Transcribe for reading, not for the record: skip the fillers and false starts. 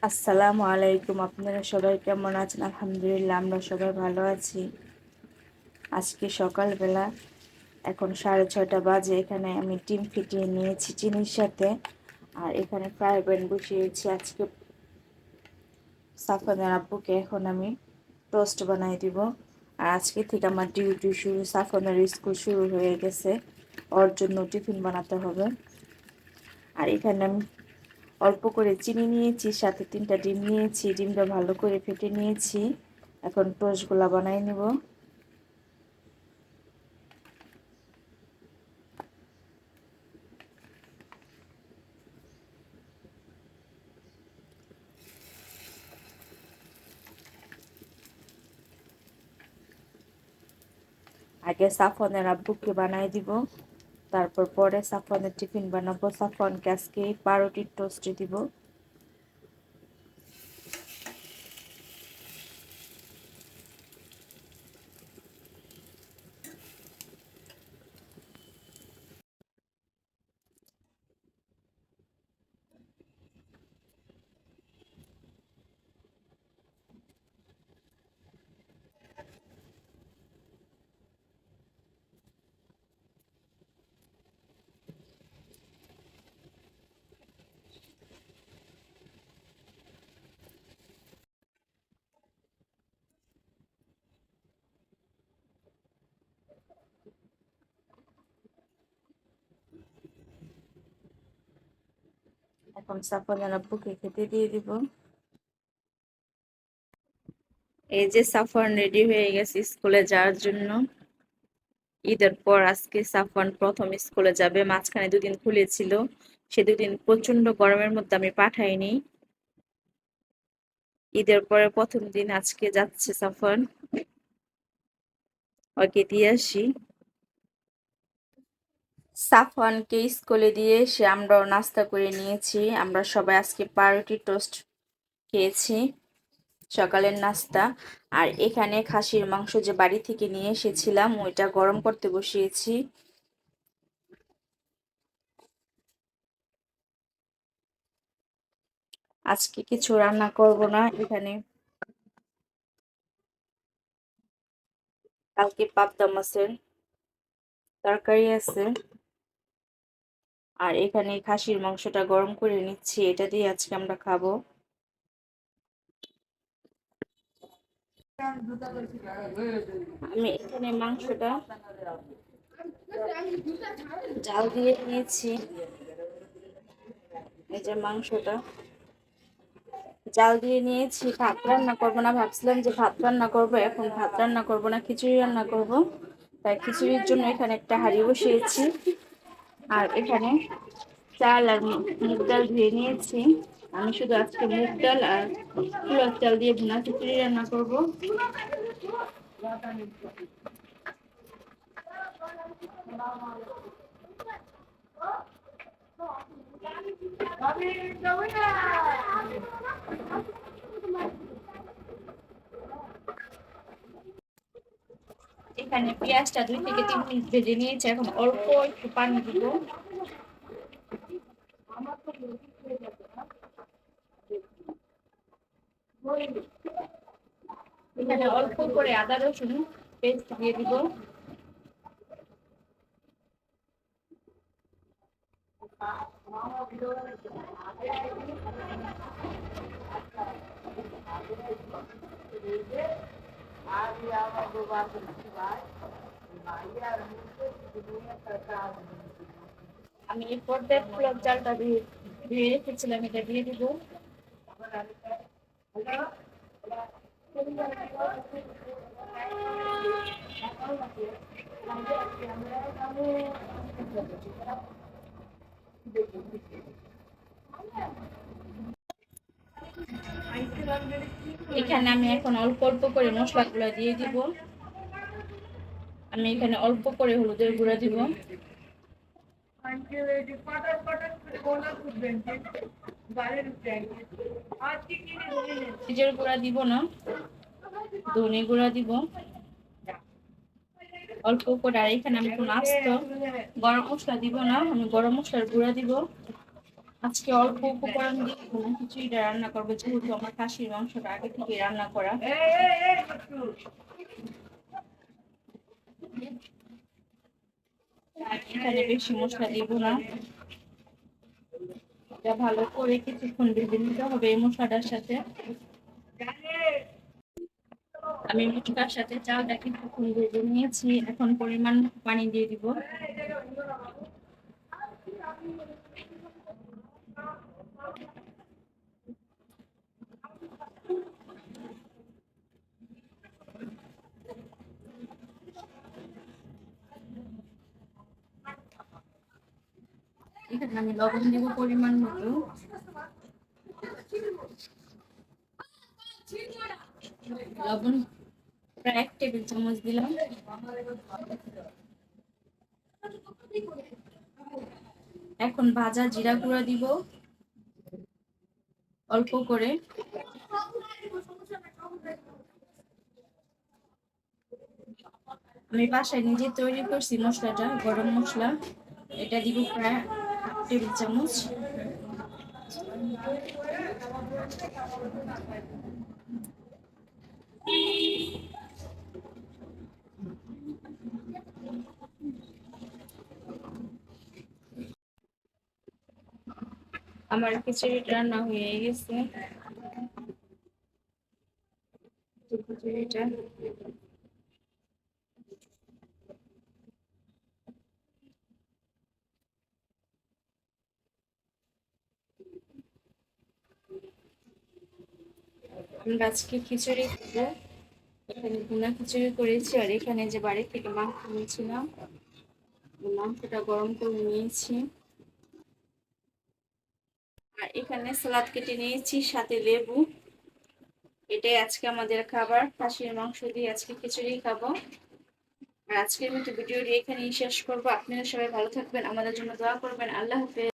আসসালামু আলাইকুম। আপনারা সবাই কেমন আছেন? আলহামদুলিল্লাহ, আমরা সবাই ভালো আছি। আজকে সকালবেলা এখন 6:30 বাজে। এখানে আমি ডিম ফিটিয়ে নিয়েছি চিনির সাথে, আর এখানে ফ্রাই প্যান বসিয়েছি। আজকে সাফওয়ানের আব্বুকে এখন আমি টোস্ট বানাই দিব। আর আজকে থেকে আমার ডিউটি শুরু, সাফওয়ানের স্কুল শুরু হয়ে গেছে, ওর জন্য টিফিন বানাতে হবে। আর এখানে আমি অল্প করে চিনি নিয়েছি, সাথে 3টা ডিম নিয়েছি। ডিমটা ভালো করে ফেটে নিয়েছি। এখন টোস্টগুলা বানাই নিব। আগে সাফওয়ানের আব্বুকে বানাই দিব, তারপর পরে সাফওয়ানের টিফিন বানাবো। সাফওয়ানকে আজকে পাউরুটির টোস্ট দিব। এখন সাফওয়ানের আব্বুকে খেতে দিয়ে দিব। এই যে সাফওয়ান রেডি হয়ে গেছে স্কুলে যাওয়ার জন্য। ঈদের পর আজকে সাফওয়ান প্রথম স্কুলে যাবে। মাঝখানে 2 দিন খুলেছিল, সে 2 দিন প্রচন্ড গরমের মধ্যে আমি পাঠাইনি। ঈদের পরে প্রথম দিন আজকে যাচ্ছে সাফওয়ান, ওকে দিয়ে আসি। সাফওয়ানকে স্কুলে দিয়ে এসে আমরাও নাস্তা করে নিয়েছি। আমরা সবাই আজকে পাউরুটি টোস্ট খেয়েছি, সকালের নাস্তা। আর এখানে খাসির মাংস যে বাড়ি থেকে নিয়ে এসেছিলাম, ওইটা গরম করতে বসিয়েছি। আজকে কিছু রান্না করব না, এখানে কালকে পাবদা মাছের তরকারি আছে। আর এখানে খাসির মাংসটা গরম করে নিচ্ছি, এটা দিয়ে আজকে আমরা খাবো। আমি এখানে মাংসটা জাল দিয়ে নিয়েছি। এই যে মাংসটা জাল দিয়ে নিয়েছি। ভাত রান্না করবো না, ভাবছিলাম যে ভাত রান্না করবো, এখন ভাত রান্না করবো না, খিচুড়ি রান্না করব। তাই খিচুড়ির জন্য এখানে একটা হাঁড়ি বসিয়েছি। আর এখানে চাল আর মুগ ডাল ধুয়ে নিয়েছি। আমি শুধু আজকে মুগ ডাল আর ছোলার চাল দিয়ে ভুনা খিচুড়ি রান্না করব। এখানে পেঁয়াজটা 2 থেকে 3 মিনিট ভেজে নিয়েছি। এখন অল্প একটু পানি দিব। এখানে অল্প করে আদা রসুন পেস্ট দিয়ে দিব। আমি এই পর্যায়ে ছোলার চালটা ধুয়ে রেখেছিলাম, এটা দিয়ে দিব। এখানে আমি এখন অল্প অল্প করে মশলাগুলো দিয়ে দিব। আমি এখানে অল্প করে হলুদের গুঁড়া দিব। মরিচের গুঁড়া দিব না, ধনে গুঁড়া দিব অল্প করে। আর এখানে আমি কোনো আস্ত গরম মশলা দিব না, আমি গরম মশলার গুঁড়া দিব। আজকে অল্প উপকরণ দিয়ে ভুনা খিচুড়িটা রান্না করবো, যেহেতু আমার খাসির মাংসটা আগে থেকে রান্না করা। আর এখানে বেশি মশলা দিব না, এটা ভালো করে কিছুক্ষণ ভেজে নিতে হবে এই মশলাটার সাথে। আমি মশলার সাথে চালটা কিছুক্ষণ ভেজে নিয়েছি, এখন পরিমাণ পানি দিয়ে দিব। এখানে আমি লবণ দিব পরিমাণ মতো। লবণ প্রায় 1 টেবিল চামচ দিলাম। এখন ভাজা জিরা গুঁড়া দিব অল্প করে। আমি বাসায় নিজে তৈরি করছি মশলাটা, গরম মশলা, এটা দিব প্রায় 1 টেবিল চামচ। আমার খিচুড়িটা রান্না হয়ে গেছে। খিচুড়িটা আমরা আজকে খিচুড়ি খাবো। এখানে ভুনা খিচুড়ি করেছি, আর এখানে যে বাড়ি থেকে মাংস নিয়েছিলাম মাংসটা গরম করে নিয়েছি। আর এখানে সালাদ কেটে নিয়েছি, সাথে লেবু। এটাই আজকে আমাদের খাবার, খাসির মাংস দিয়ে আজকে খিচুড়ি খাবো। আর আজকের মতো ভিডিওটি এখানেই শেষ করবো। আপনারা সবাই ভালো থাকবেন, আমাদের জন্য দোয়া করবেন। আল্লাহ হাফেজ।